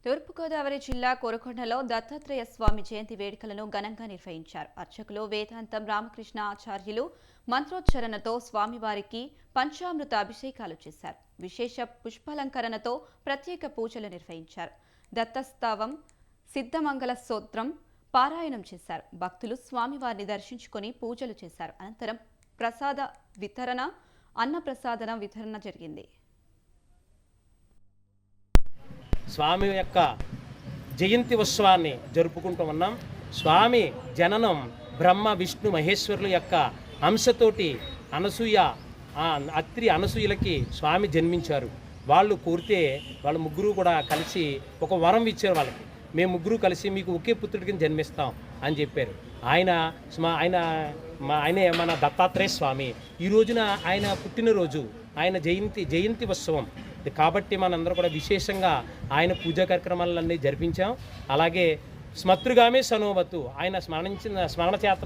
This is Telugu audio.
తూర్పుగోదావరి జిల్లా కోరకొండలో దత్తాత్రేయ స్వామి జయంతి వేడుకలను ఘనంగా నిర్వహించారు. అర్చకులు వేదాంతం రామకృష్ణ ఆచార్యులు మంత్రోచ్చరణతో స్వామివారికి పంచామృత అభిషేకాలు చేశారు. విశేష పుష్పాలంకరణతో ప్రత్యేక పూజలు నిర్వహించారు. దత్తస్తవం, సిద్ధమంగళ స్తోత్రం పారాయణం చేశారు. భక్తులు స్వామివారిని దర్శించుకొని పూజలు చేశారు. అనంతరం అన్నప్రసాదన వితరణ జరిగింది. స్వామి యొక్క జయంతి ఉత్సవాన్ని జరుపుకుంటూ ఉన్నాం. స్వామి జననం బ్రహ్మ విష్ణు మహేశ్వరుల యొక్క అంశతోటి అత్రి అనసూయలకి స్వామి జన్మించారు. వాళ్ళు కోరితే వాళ్ళ ముగ్గురు కూడా కలిసి ఒక వరం ఇచ్చారు వాళ్ళకి. మేము ముగ్గురు కలిసి మీకు ఒకే పుత్రుడికి జన్మిస్తాం అని చెప్పారు. ఆయనే మన దత్తాత్రేయ స్వామి. ఈ రోజున ఆయన పుట్టినరోజు, ఆయన జయంతి ఉత్సవం కాబట్టి మనందరూ కూడా విశేషంగా ఆయన పూజా కార్యక్రమాలన్నీ జరిపించాం. అలాగే స్మతృగామే సనోవతు ఆయన స్మరణ చేత